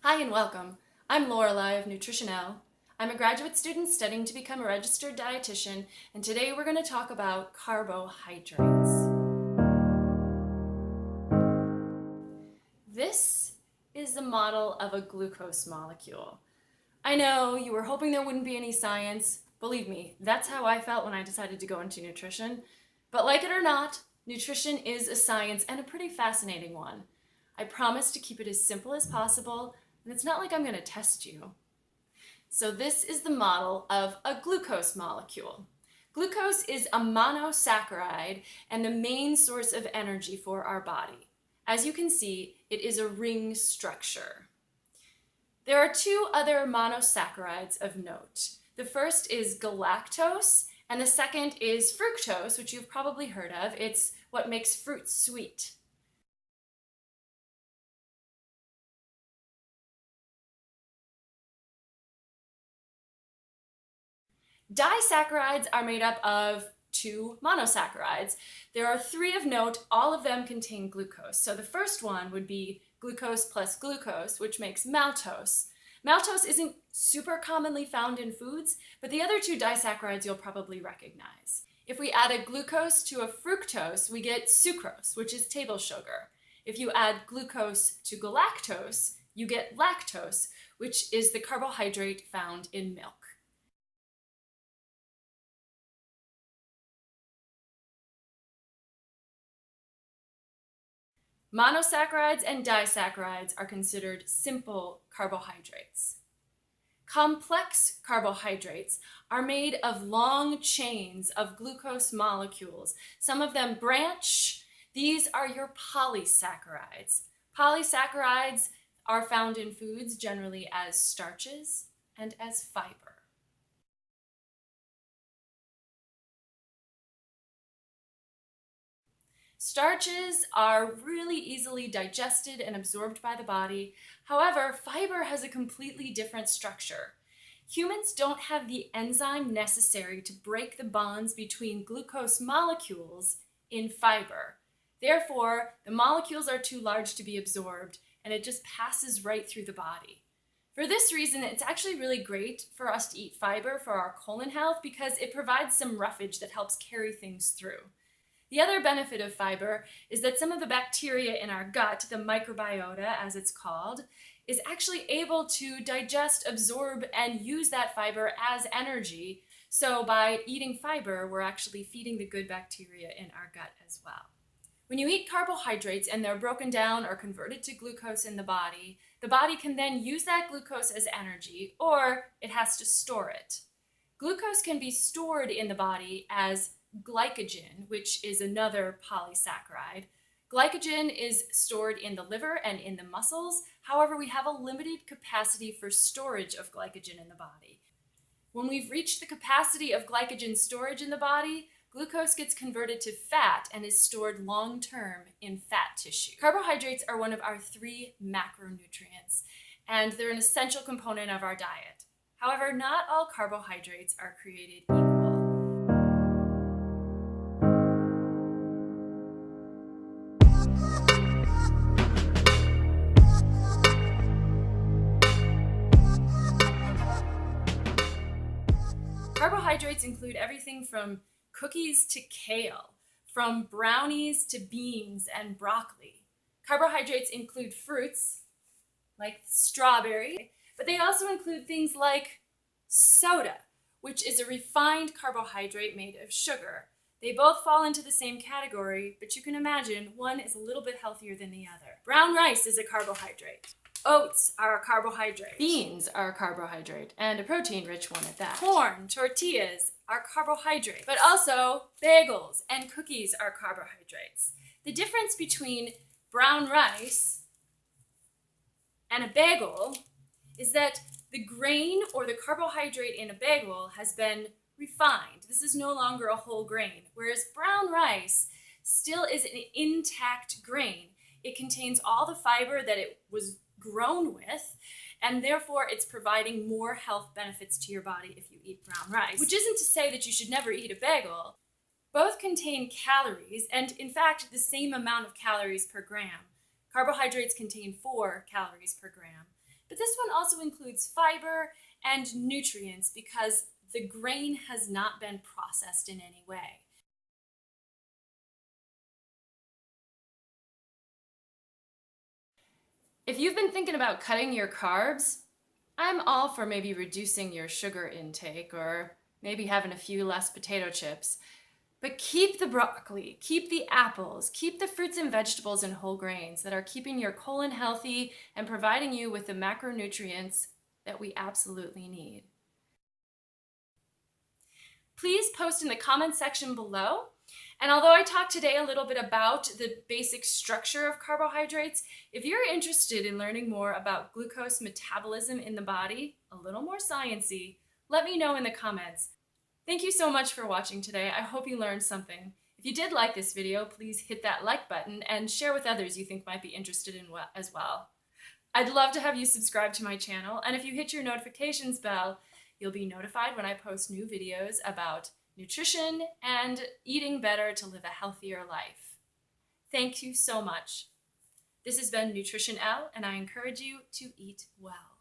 Hi and welcome. I'm Lorelei of Nutritionelle. I'm a graduate student studying to become a registered dietitian, and today we're going to talk about carbohydrates. This is the model of a glucose molecule. I know you were hoping there wouldn't be any science. Believe me, that's how I felt when I decided to go into nutrition. But like it or not, nutrition is a science and a pretty fascinating one. I promise to keep it as simple as possible, and it's not like I'm going to test you. So this is the model of a glucose molecule. Glucose is a monosaccharide and the main source of energy for our body. As you can see, it is a ring structure. There are two other monosaccharides of note. The first is galactose, and the second is fructose, which you've probably heard of. It's what makes fruit sweet. Disaccharides are made up of two monosaccharides. There are three of note. All of them contain glucose. So the first one would be glucose plus glucose, which makes maltose. Maltose isn't super commonly found in foods, but the other two disaccharides you'll probably recognize. If we add a glucose to a fructose, we get sucrose, which is table sugar. If you add glucose to galactose, you get lactose, which is the carbohydrate found in milk. Monosaccharides and disaccharides are considered simple carbohydrates. Complex carbohydrates are made of long chains of glucose molecules. Some of them branch. These are your polysaccharides. Polysaccharides are found in foods generally as starches and as fiber. Starches are really easily digested and absorbed by the body. However, fiber has a completely different structure. Humans don't have the enzyme necessary to break the bonds between glucose molecules in fiber. Therefore, the molecules are too large to be absorbed, and it just passes right through the body. For this reason, it's actually really great for us to eat fiber for our colon health because it provides some roughage that helps carry things through. The other benefit of fiber is that some of the bacteria in our gut, the microbiota as it's called, is actually able to digest, absorb, and use that fiber as energy. So by eating fiber, we're actually feeding the good bacteria in our gut as well. When you eat carbohydrates and they're broken down or converted to glucose in the body can then use that glucose as energy, or it has to store it. Glucose can be stored in the body as glycogen, which is another polysaccharide. Glycogen is stored in the liver and in the muscles. However, we have a limited capacity for storage of glycogen in the body. When we've reached the capacity of glycogen storage in the body, glucose gets converted to fat and is stored long-term in fat tissue. Carbohydrates are one of our three macronutrients, and they're an essential component of our diet. However, not all carbohydrates are created equal. Carbohydrates include everything from cookies to kale, from brownies to beans and broccoli. Carbohydrates include fruits like strawberry, but they also include things like soda, which is a refined carbohydrate made of sugar. They both fall into the same category, but you can imagine one is a little bit healthier than the other. Brown rice is a carbohydrate. Oats are a carbohydrate. Beans are a carbohydrate, and a protein-rich one at that. Corn, tortillas are carbohydrates, but also bagels and cookies are carbohydrates. The difference between brown rice and a bagel is that the grain or the carbohydrate in a bagel has been refined. This is no longer a whole grain, whereas brown rice still is an intact grain. It contains all the fiber that it was grown with, and therefore it's providing more health benefits to your body if you eat brown rice. Which isn't to say that you should never eat a bagel. Both contain calories, and in fact the same amount of calories per gram. Carbohydrates contain 4 calories per gram. But this one also includes fiber and nutrients because the grain has not been processed in any way. If you've been thinking about cutting your carbs, I'm all for maybe reducing your sugar intake or maybe having a few less potato chips. But keep the broccoli, keep the apples, keep the fruits and vegetables and whole grains that are keeping your colon healthy and providing you with the macronutrients that we absolutely need. Please post in the comments section below. And although I talked today a little bit about the basic structure of carbohydrates, if you're interested in learning more about glucose metabolism in the body, a little more sciencey, let me know in the comments. Thank you so much for watching today. I hope you learned something. If you did like this video, please hit that like button and share with others you think might be interested in as well. I'd love to have you subscribe to my channel, and if you hit your notifications bell, you'll be notified when I post new videos about nutrition and eating better to live a healthier life. Thank you so much. This has been Nutrition L, and I encourage you to eat well.